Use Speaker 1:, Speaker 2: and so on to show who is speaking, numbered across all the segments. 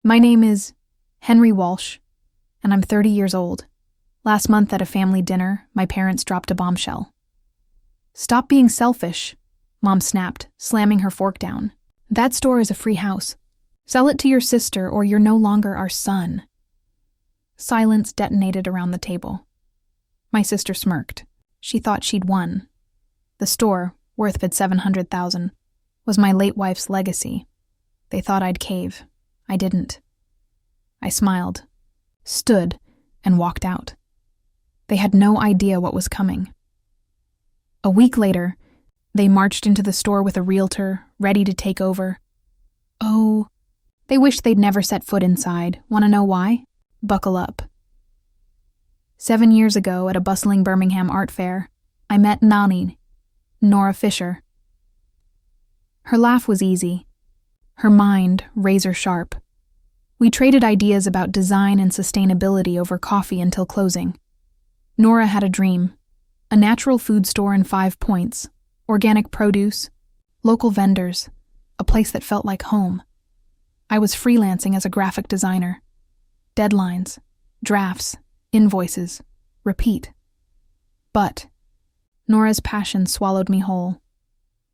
Speaker 1: My name is Henry Walsh, and I'm 30 years old. Last month at a family dinner, my parents dropped a bombshell. Stop being selfish, Mom snapped, slamming her fork down. That store is a free house. Sell it to your sister or you're no longer our son. Silence detonated around the table. My sister smirked. She thought she'd won. The store, worth at $700,000, was my late wife's legacy. They thought I'd cave. I didn't. I smiled, stood, and walked out. They had no idea what was coming. A week later, they marched into the store with a realtor, ready to take over. Oh, they wished they'd never set foot inside. Want to know why? Buckle up. 7 years ago, at a bustling Birmingham art fair, I met Nora Fisher. Her laugh was easy, her mind razor sharp. We traded ideas about design and sustainability over coffee until closing. Nora had a dream, a natural food store in 5 Points, organic produce, local vendors, a place that felt like home. I was freelancing as a graphic designer. Deadlines, drafts, invoices, repeat. But Nora's passion swallowed me whole.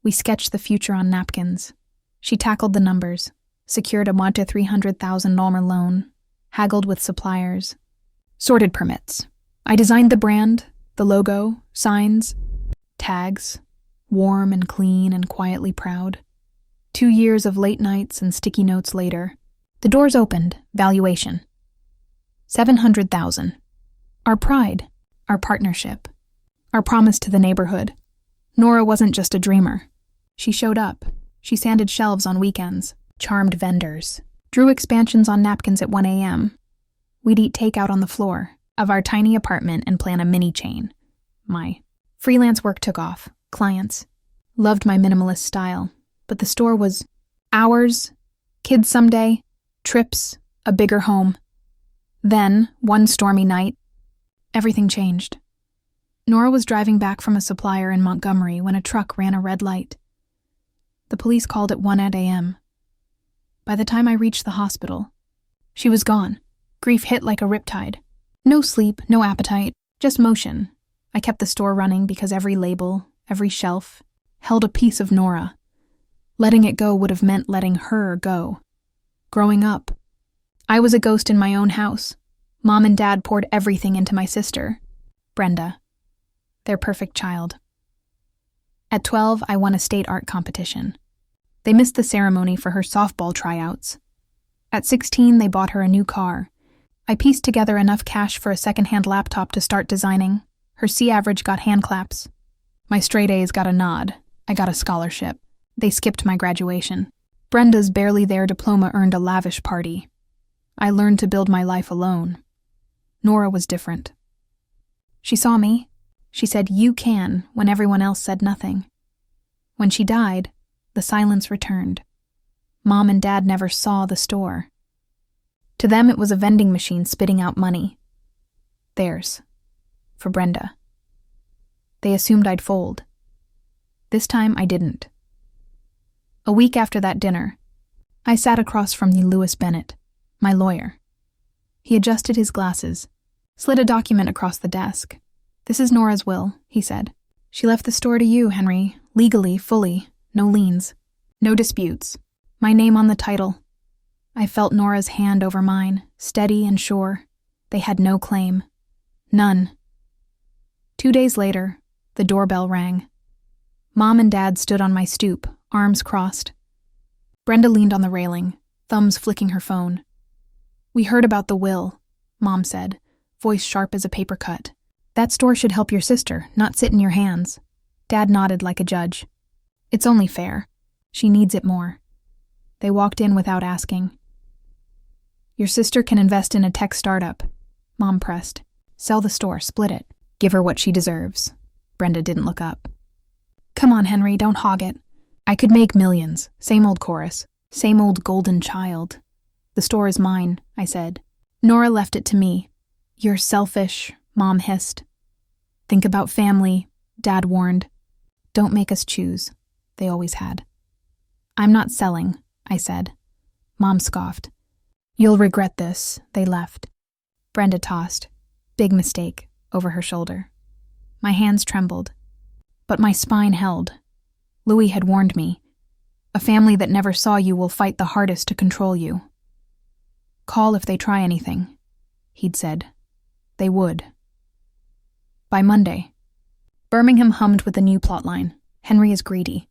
Speaker 1: We sketched the future on napkins. She tackled the numbers, secured a $300,000 loan, haggled with suppliers, sorted permits. I designed the brand, the logo, signs, tags, warm and clean and quietly proud. 2 years of late nights and sticky notes later, the doors opened, valuation. $700,000. Our pride, our partnership, our promise to the neighborhood. Nora wasn't just a dreamer. She showed up. She sanded shelves on weekends, charmed vendors, drew expansions on napkins at 1 a.m. We'd eat takeout on the floor of our tiny apartment and plan a mini chain. My freelance work took off. Clients loved my minimalist style, but the store was ours, kids someday, trips, a bigger home. Then, one stormy night, everything changed. Nora was driving back from a supplier in Montgomery when a truck ran a red light. The police called at 1 a.m. By the time I reached the hospital, she was gone. Grief hit like a riptide. No sleep, no appetite, just motion. I kept the store running because every label, every shelf, held a piece of Nora. Letting it go would have meant letting her go. Growing up, I was a ghost in my own house. Mom and Dad poured everything into my sister, Brenda, their perfect child. At 12, I won a state art competition. They missed the ceremony for her softball tryouts. At 16, they bought her a new car. I pieced together enough cash for a second-hand laptop to start designing. Her C average got hand claps. My straight A's got a nod. I got a scholarship. They skipped my graduation. Brenda's barely there diploma earned a lavish party. I learned to build my life alone. Nora was different. She saw me. She said, "You can," when everyone else said nothing. When she died, the silence returned. Mom and Dad never saw the store. To them, it was a vending machine spitting out money. Theirs. For Brenda. They assumed I'd fold. This time, I didn't. A week after that dinner, I sat across from Lewis Bennett, my lawyer. He adjusted his glasses, slid a document across the desk. "This is Nora's will," he said. "She left the store to you, Henry, legally, fully, no liens, no disputes. My name on the title." I felt Nora's hand over mine, steady and sure. They had no claim. None. 2 days later, the doorbell rang. Mom and Dad stood on my stoop, arms crossed. Brenda leaned on the railing, thumbs flicking her phone. "We heard about the will," Mom said, voice sharp as a paper cut. "That store should help your sister, not sit in your hands." Dad nodded like a judge. "It's only fair. She needs it more." They walked in without asking. "Your sister can invest in a tech startup," Mom pressed. "Sell the store, split it. Give her what she deserves." Brenda didn't look up. "Come on, Henry, don't hog it. I could make millions. Same old chorus. Same old golden child." "The store is mine," I said. "Nora left it to me." "You're selfish," Mom hissed. "Think about family," Dad warned. "Don't make us choose." They always had. "I'm not selling," I said. Mom scoffed. You'll regret this. They left. Brenda tossed, big mistake, over her shoulder. My hands trembled, but my spine held. Louis had warned me. A family that never saw you will fight the hardest to control you. Call if they try anything, he'd said. They would. By Monday, Birmingham hummed with a new plotline. Henry is greedy.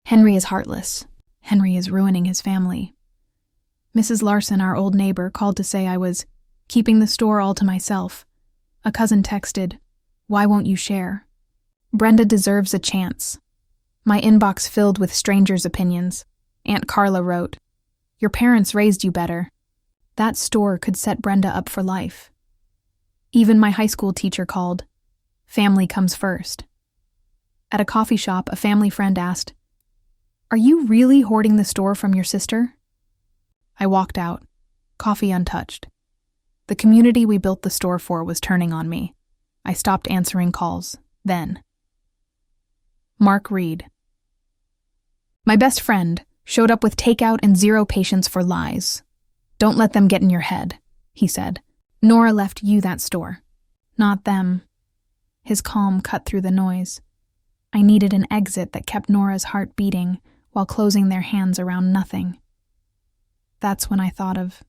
Speaker 1: Henry is heartless. Henry is ruining his family. Mrs. Larson, our old neighbor, called to say I was keeping the store all to myself. A cousin texted, "Why won't you share?" Brenda deserves a chance. My inbox filled with strangers' opinions. Aunt Carla wrote, "Your parents raised you better." That store could set Brenda up for life. Even my high school teacher called. Family comes first. At a coffee shop, a family friend asked, "Are you really hoarding the store from your sister?" I walked out, coffee untouched. The community we built the store for was turning on me. I stopped answering calls, then. Mark Reed. My best friend showed up with takeout and zero patience for lies. "Don't let them get in your head," he said. "Nora left you that store, not them." His calm cut through the noise. I needed an exit that kept Nora's heart beating while closing their hands around nothing. That's when I thought of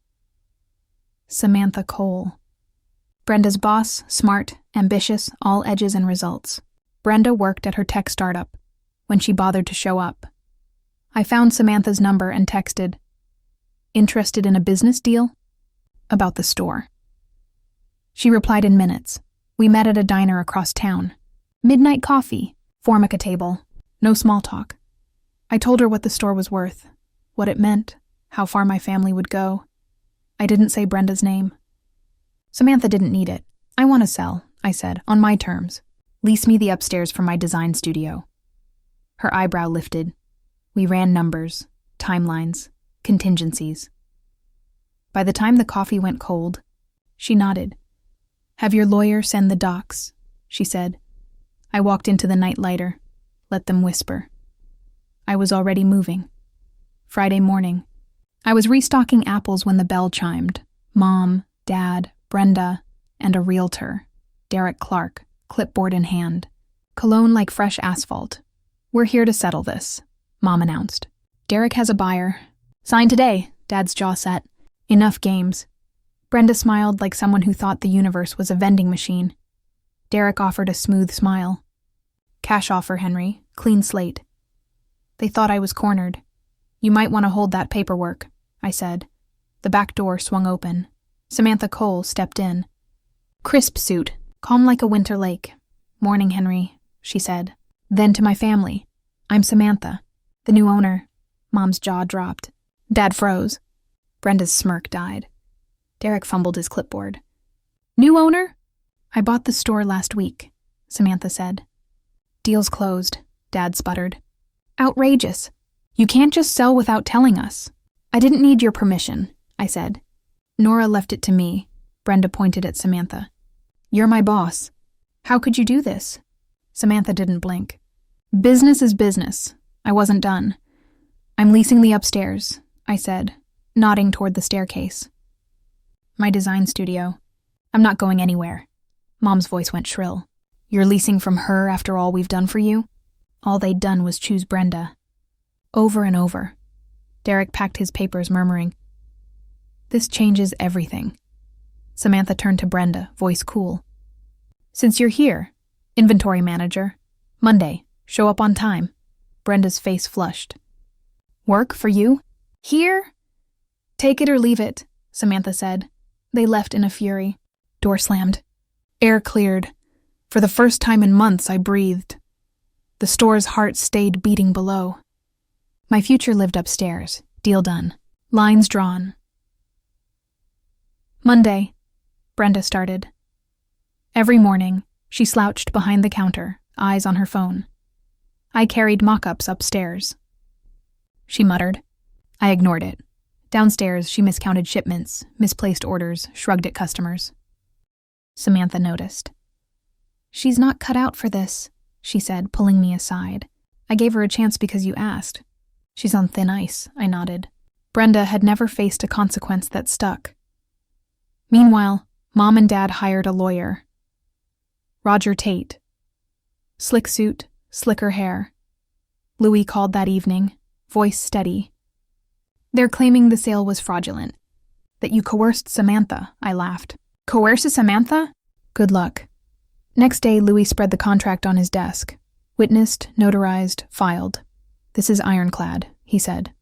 Speaker 1: Samantha Cole. Brenda's boss, smart, ambitious, all edges and results. Brenda worked at her tech startup when she bothered to show up. I found Samantha's number and texted, "Interested in a business deal?" About the store. She replied in minutes. We met at a diner across town. Midnight coffee, Formica table, no small talk. I told her what the store was worth, what it meant, how far my family would go. I didn't say Brenda's name. Samantha didn't need it. "I want to sell," I said, "on my terms. Lease me the upstairs from my design studio." Her eyebrow lifted. We ran numbers, timelines, contingencies. By the time the coffee went cold, she nodded. "Have your lawyer send the docs," she said. I walked into the nightlighter, let them whisper. I was already moving. Friday morning. I was restocking apples when the bell chimed. Mom, Dad, Brenda, and a realtor, Derek Clark, clipboard in hand. Cologne like fresh asphalt. "We're here to settle this," Mom announced. "Derek has a buyer. Sign today," Dad's jaw set. Enough games. Brenda smiled like someone who thought the universe was a vending machine. Derek offered a smooth smile. "Cash offer, Henry. Clean slate." They thought I was cornered. "You might want to hold that paperwork," I said. The back door swung open. Samantha Cole stepped in. Crisp suit, calm like a winter lake. "Morning, Henry," she said. Then to my family. "I'm Samantha, the new owner." Mom's jaw dropped. Dad froze. Brenda's smirk died. Derek fumbled his clipboard. "New owner?" "I bought the store last week," Samantha said. "Deal's closed," Dad sputtered. "Outrageous. You can't just sell without telling us." "I didn't need your permission," I said. "Nora left it to me," Brenda pointed at Samantha. "You're my boss. How could you do this?" Samantha didn't blink. "Business is business." I wasn't done. "I'm leasing the upstairs," I said, nodding toward the staircase. "My design studio. I'm not going anywhere." Mom's voice went shrill. "You're leasing from her after all we've done for you?" All they'd done was choose Brenda. Over and over. Derek packed his papers, murmuring, "This changes everything." Samantha turned to Brenda, voice cool. "Since you're here, inventory manager, Monday, show up on time." Brenda's face flushed. "Work for you? Here?" "Take it or leave it," Samantha said. They left in a fury. Door slammed. Air cleared. For the first time in months, I breathed. The store's heart stayed beating below. My future lived upstairs. Deal done. Lines drawn. Monday, Brenda started. Every morning, she slouched behind the counter, eyes on her phone. I carried mock-ups upstairs. She muttered. I ignored it. Downstairs, she miscounted shipments, misplaced orders, shrugged at customers. Samantha noticed. "She's not cut out for this," she said, pulling me aside. "I gave her a chance because you asked." "She's on thin ice," I nodded. Brenda had never faced a consequence that stuck. Meanwhile, Mom and Dad hired a lawyer. Roger Tate. Slick suit, slicker hair. Louis called that evening, voice steady. They're claiming the sale was fraudulent. That you coerced Samantha, I laughed. Coerce Samantha? Good luck. Next day, Louis spread the contract on his desk. Witnessed, notarized, filed. This is ironclad, he said.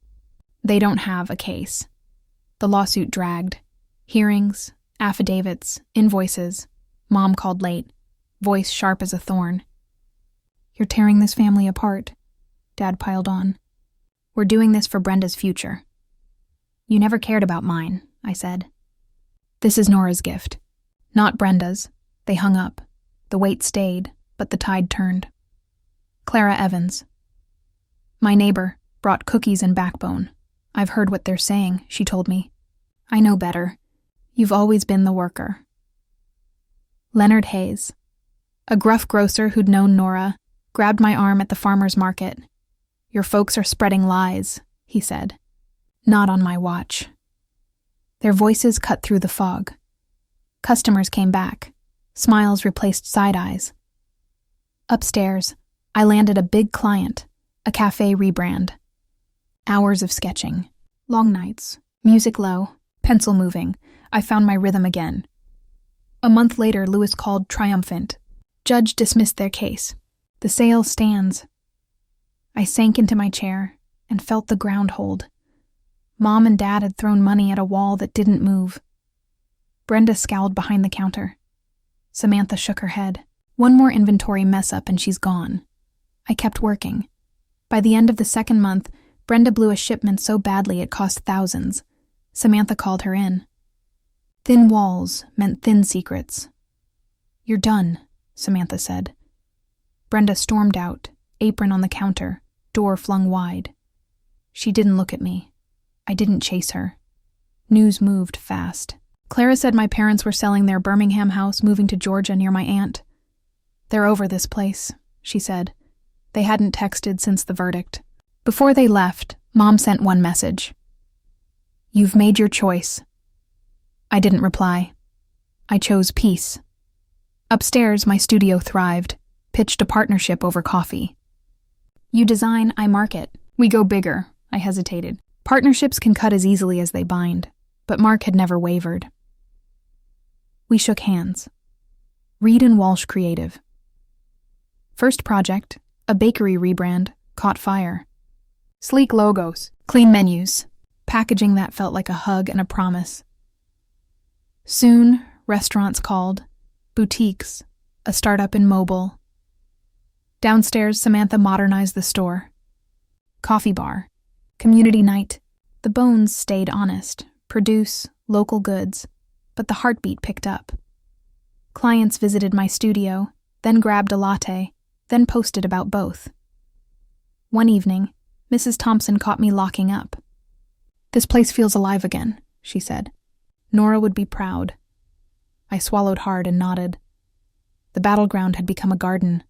Speaker 1: They don't have a case. The lawsuit dragged. Hearings, affidavits, invoices. Mom called late, voice sharp as a thorn. You're tearing this family apart, Dad piled on. We're doing this for Brenda's future. You never cared about mine, I said. This is Nora's gift, not Brenda's. They hung up. The weight stayed, but the tide turned. Clara Evans. My neighbor brought cookies and backbone. I've heard what they're saying, she told me. I know better. You've always been the worker. Leonard Hayes. A gruff grocer who'd known Nora, grabbed my arm at the farmer's market. Your folks are spreading lies, he said. Not on my watch. Their voices cut through the fog. Customers came back. Smiles replaced side eyes. Upstairs, I landed a big client, a cafe rebrand. Hours of sketching, long nights, music low, pencil moving. I found my rhythm again. A month later, Louis called triumphant. Judge dismissed their case. The sale stands. I sank into my chair and felt the ground hold. Mom and Dad had thrown money at a wall that didn't move. Brenda scowled behind the counter. Samantha shook her head. One more inventory mess-up and she's gone. I kept working. By the end of the second month, Brenda blew a shipment so badly it cost thousands. Samantha called her in. Thin walls meant thin secrets. You're done, Samantha said. Brenda stormed out, apron on the counter, door flung wide. She didn't look at me. I didn't chase her. News moved fast. Clara said my parents were selling their Birmingham house, moving to Georgia near my aunt. They're over this place, she said. They hadn't texted since the verdict. Before they left, Mom sent one message. You've made your choice. I didn't reply. I chose peace. Upstairs, my studio thrived, pitched a partnership over coffee. You design, I market. We go bigger, I hesitated. Partnerships can cut as easily as they bind, but Mark had never wavered. We shook hands. Reed and Walsh Creative. First project, a bakery rebrand, caught fire. Sleek logos, clean menus, packaging that felt like a hug and a promise. Soon, restaurants called, boutiques, a startup in mobile. Downstairs, Samantha modernized the store. Coffee bar, community night. The bones stayed honest, produce, local goods, but the heartbeat picked up. Clients visited my studio, then grabbed a latte, then posted about both. One evening, Mrs. Thompson caught me locking up. This place feels alive again, she said. Nora would be proud. I swallowed hard and nodded. The battleground had become a garden.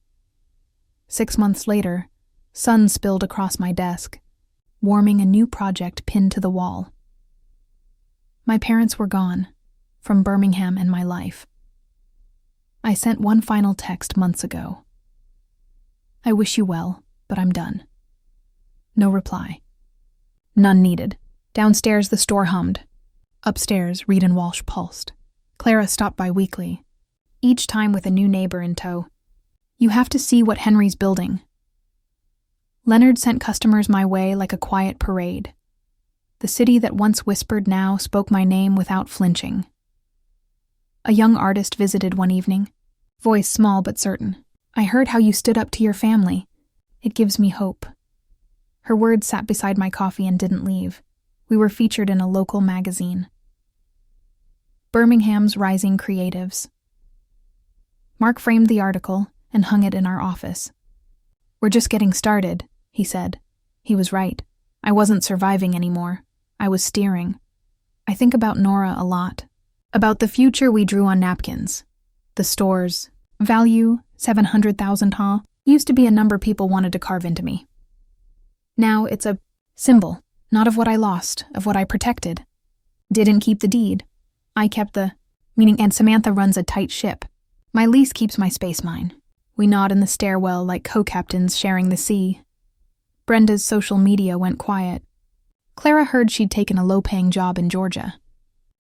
Speaker 1: 6 months later, sun spilled across my desk, warming a new project pinned to the wall. My parents were gone, from Birmingham and my life. I sent one final text months ago. I wish you well, but I'm done. No reply. None needed. Downstairs, the store hummed. Upstairs, Reed and Walsh pulsed. Clara stopped by weekly, each time with a new neighbor in tow. You have to see what Henry's building. Leonard sent customers my way like a quiet parade. The city that once whispered now spoke my name without flinching. A young artist visited one evening, voice small but certain. I heard how you stood up to your family. It gives me hope. Her words sat beside my coffee and didn't leave. We were featured in a local magazine. Birmingham's Rising Creatives. Mark framed the article and hung it in our office. We're just getting started, he said. He was right. I wasn't surviving anymore. I was steering. I think about Nora a lot. About the future we drew on napkins. The stores. Value, 700,000 used to be a number people wanted to carve into me. Now it's a symbol, Not of what I lost, of what I protected. Didn't keep the deed. I kept meaning Aunt Samantha runs a tight ship. My lease keeps my space mine. We nod in the stairwell like co-captains sharing the sea. Brenda's social media went quiet. Clara heard she'd taken a low-paying job in Georgia.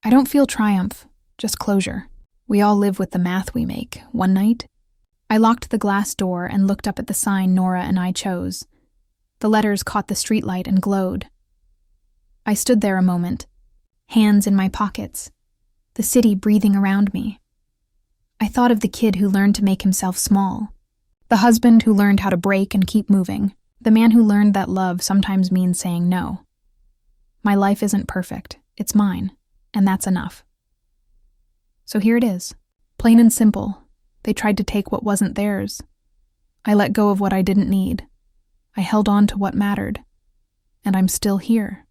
Speaker 1: I don't feel triumph, just closure. We all live with the math we make. One night, I locked the glass door and looked up at the sign Nora and I chose. The letters caught the streetlight and glowed. I stood there a moment, hands in my pockets, the city breathing around me. I thought of the kid who learned to make himself small, the husband who learned how to break and keep moving, the man who learned that love sometimes means saying no. My life isn't perfect, it's mine, and that's enough. So here it is, plain and simple. They tried to take what wasn't theirs. I let go of what I didn't need. I held on to what mattered. And I'm still here,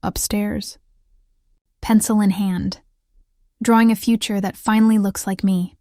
Speaker 1: upstairs, pencil in hand, drawing a future that finally looks like me.